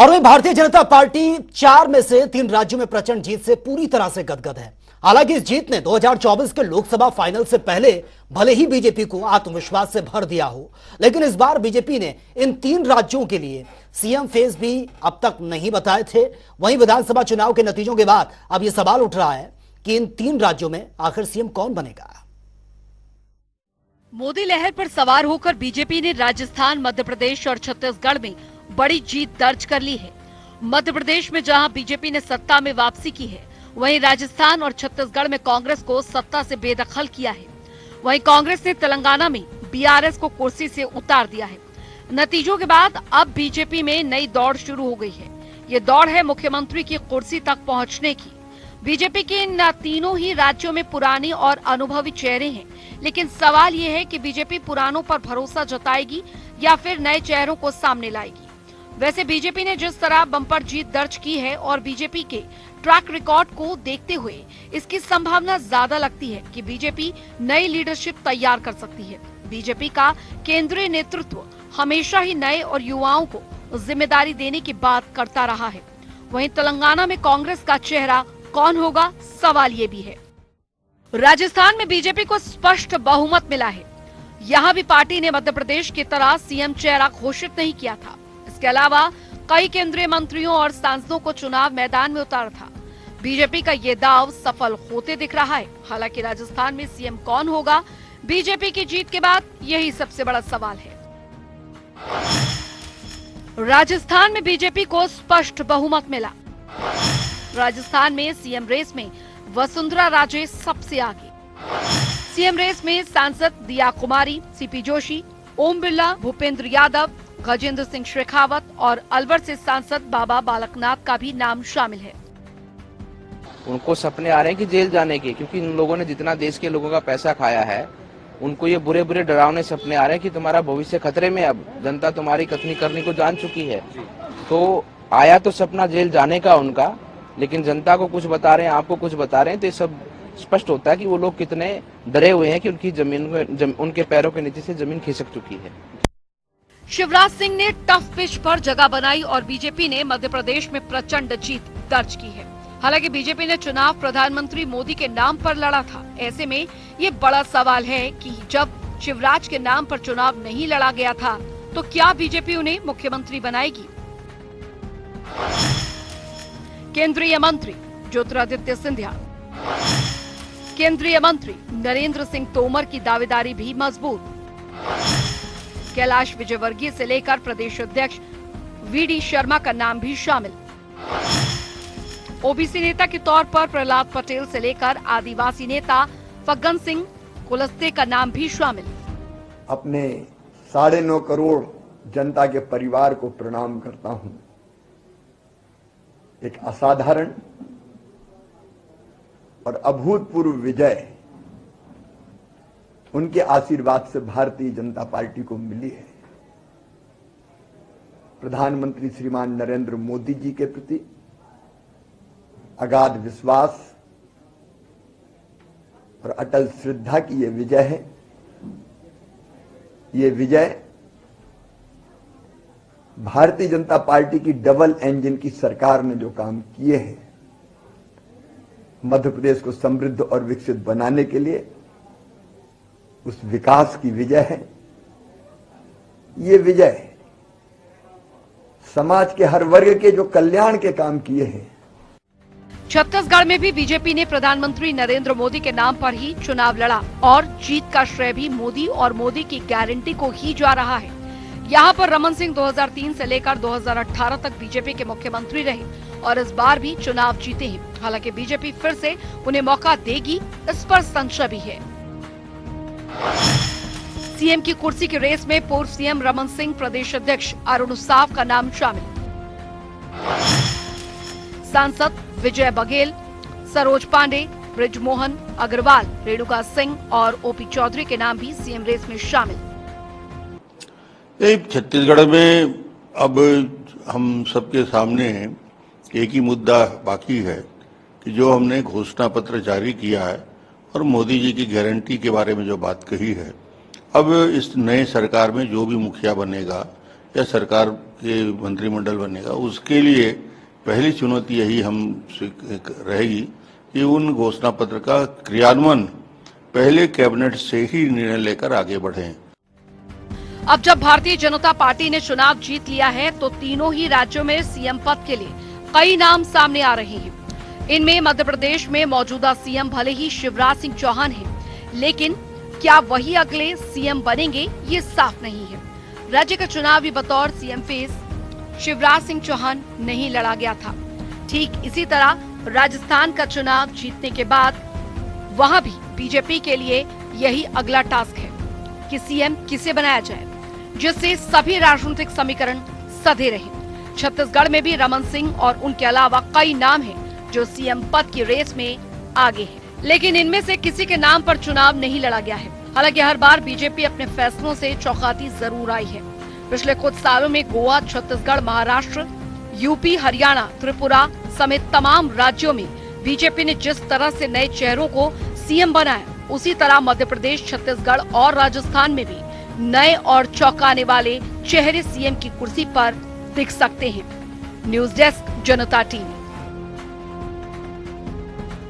और वहीं भारतीय जनता पार्टी 4 में से 3 राज्यों में प्रचंड जीत से पूरी तरह से गदगद है। हालांकि इस जीत ने 2024 के लोकसभा फाइनल से पहले भले ही बीजेपी को आत्मविश्वास से भर दिया हो, लेकिन इस बार बीजेपी ने इन 3 राज्यों के लिए सीएम फेस भी अब तक नहीं बताए थे। वहीं विधानसभा चुनाव के नतीजों के बाद अब यह सवाल उठ रहा है कि इन 3 राज्यों में आखिर सीएम कौन बनेगा। मोदी लहर पर सवार होकर बीजेपी ने राजस्थान, मध्य प्रदेश और छत्तीसगढ़ में बड़ी जीत दर्ज कर ली है। मध्य प्रदेश में जहां बीजेपी ने सत्ता में वापसी की है, वहीं राजस्थान और छत्तीसगढ़ में कांग्रेस को सत्ता से बेदखल किया है। वहीं कांग्रेस ने तेलंगाना में बीआरएस को कुर्सी से उतार दिया है। नतीजों के बाद अब बीजेपी में नई दौड़ शुरू हो गई है। ये दौड़ है मुख्यमंत्री की कुर्सी तक पहुंचने की। बीजेपी के इन तीनों ही राज्यों में पुराने और अनुभवी चेहरे हैं, लेकिन सवाल ये है कि बीजेपी पुरानों पर भरोसा जताएगी या फिर नए चेहरों को सामने लाएगी। वैसे बीजेपी ने जिस तरह बम्पर जीत दर्ज की है और बीजेपी के ट्रैक रिकॉर्ड को देखते हुए इसकी संभावना ज्यादा लगती है कि बीजेपी नई लीडरशिप तैयार कर सकती है। बीजेपी का केंद्रीय नेतृत्व हमेशा ही नए और युवाओं को जिम्मेदारी देने की बात करता रहा है। वहीं तेलंगाना में कांग्रेस का चेहरा कौन होगा, सवाल ये भी है। राजस्थान में बीजेपी को स्पष्ट बहुमत मिला है। यहाँ भी पार्टी ने मध्य प्रदेश की तरह सीएम चेहरा घोषित नहीं किया था। इसके अलावा कई केंद्रीय मंत्रियों और सांसदों को चुनाव मैदान में उतारा था। बीजेपी का ये दाव सफल होते दिख रहा है। हालांकि राजस्थान में सीएम कौन होगा, बीजेपी की जीत के बाद यही सबसे बड़ा सवाल है। राजस्थान में बीजेपी को स्पष्ट बहुमत मिला। राजस्थान में सीएम रेस में वसुंधरा राजे सबसे आगे। सीएम रेस में सांसद दिया कुमारी, सीपी जोशी, ओम बिरला, भूपेंद्र यादव, गजेंद्र सिंह शेखावत और अलवर से सांसद बाबा बालकनाथ का भी नाम शामिल है। उनको सपने आ रहे हैं कि जेल जाने के, क्योंकि इन लोगों ने जितना देश के लोगों का पैसा खाया है, उनको ये बुरे बुरे डरावने सपने आ रहे हैं कि तुम्हारा भविष्य खतरे में। अब जनता तुम्हारी कथनी करने को जान चुकी है। तो आया तो सपना जेल जाने का उनका, लेकिन जनता को कुछ बता रहे हैं, आपको कुछ बता रहे हैं, तो ये सब स्पष्ट होता है कि वो लोग कितने डरे हुए हैं कि उनकी जमीन उनके पैरों के नीचे से जमीन खिसक चुकी है। शिवराज सिंह ने टफ पिच पर जगह बनाई और बीजेपी ने मध्य प्रदेश में प्रचंड जीत दर्ज की है। हालांकि बीजेपी ने चुनाव प्रधानमंत्री मोदी के नाम पर लड़ा था। ऐसे में ये बड़ा सवाल है कि जब शिवराज के नाम पर चुनाव नहीं लड़ा गया था, तो क्या बीजेपी उन्हें मुख्यमंत्री बनाएगी? केंद्रीय मंत्री ज्योतिरादित्य सिंधिया, केंद्रीय मंत्री नरेंद्र सिंह तोमर की दावेदारी भी मजबूत। कैलाश विजयवर्गीय से लेकर प्रदेश अध्यक्ष वीडी शर्मा का नाम भी शामिल। ओबीसी नेता के तौर पर प्रहलाद पटेल से लेकर आदिवासी नेता फग्गन सिंह कुलस्ते का नाम भी शामिल। अपने 9.5 करोड़ जनता के परिवार को प्रणाम करता हूं। एक असाधारण और अभूतपूर्व विजय उनके आशीर्वाद से भारतीय जनता पार्टी को मिली है। प्रधानमंत्री श्रीमान नरेंद्र मोदी जी के प्रति अगाध विश्वास और अटल श्रद्धा की यह विजय है। ये विजय भारतीय जनता पार्टी की डबल इंजन की सरकार ने जो काम किए हैं, मध्य प्रदेश को समृद्ध और विकसित बनाने के लिए, उस विकास की विजय है। ये विजय समाज के हर वर्ग के जो कल्याण के काम किए हैं। छत्तीसगढ़ में भी बीजेपी ने प्रधानमंत्री नरेंद्र मोदी के नाम पर ही चुनाव लड़ा और जीत का श्रेय भी मोदी और मोदी की गारंटी को ही जा रहा है। यहाँ पर रमन सिंह 2003 से लेकर 2018 तक बीजेपी के मुख्यमंत्री रहे और इस बार भी चुनाव जीते हैं। हालांकि बीजेपी फिर से उन्हें मौका देगी, इस पर संशय भी है। सीएम की कुर्सी की रेस में पूर्व सीएम रमन सिंह, प्रदेश अध्यक्ष अरुण साव का नाम शामिल। सांसद विजय बघेल, सरोज पांडे, ब्रिजमोहन अग्रवाल, रेणुका सिंह और ओपी चौधरी के नाम भी सीएम रेस में शामिल। छत्तीसगढ़ में अब हम सबके सामने एक ही मुद्दा बाकी है कि जो हमने घोषणा पत्र जारी किया है और मोदी जी की गारंटी के बारे में जो बात कही है, अब इस नए सरकार में जो भी मुखिया बनेगा या सरकार के मंत्रिमंडल बनेगा, उसके लिए पहली चुनौती यही हम रहेगी कि उन घोषणा पत्र का क्रियान्वयन पहले कैबिनेट से ही निर्णय लेकर आगे बढ़ें। अब जब भारतीय जनता पार्टी ने चुनाव जीत लिया है तो तीनों ही राज्यों में सीएम पद के लिए कई नाम सामने आ रहे हैं। इनमें मध्य प्रदेश में मौजूदा सीएम भले ही शिवराज सिंह चौहान हैं, लेकिन क्या वही अगले सीएम बनेंगे ये साफ नहीं है। राज्य का चुनाव भी बतौर सीएम फेस शिवराज सिंह चौहान नहीं लड़ा गया था। ठीक इसी तरह राजस्थान का चुनाव जीतने के बाद वहां भी बीजेपी के लिए यही अगला टास्क है कि सीएम किसे बनाया जाए जिससे सभी राजनीतिक समीकरण सधे रहें। छत्तीसगढ़ में भी रमन सिंह और उनके अलावा कई नाम हैं जो सीएम पद की रेस में आगे हैं, लेकिन इनमें से किसी के नाम पर चुनाव नहीं लड़ा गया है। हालांकि हर बार बीजेपी अपने फैसलों से चौंकाती जरूर आई है। पिछले कुछ सालों में गोवा, छत्तीसगढ़, महाराष्ट्र, यूपी, हरियाणा, त्रिपुरा समेत तमाम राज्यों में बीजेपी ने जिस तरह से नए चेहरों को सीएम बनाया, उसी तरह मध्य प्रदेश, छत्तीसगढ़ और राजस्थान में भी नए और चौंकाने वाले चेहरे सीएम की कुर्सी पर दिख सकते हैं। न्यूज डेस्क, जनता टीवी।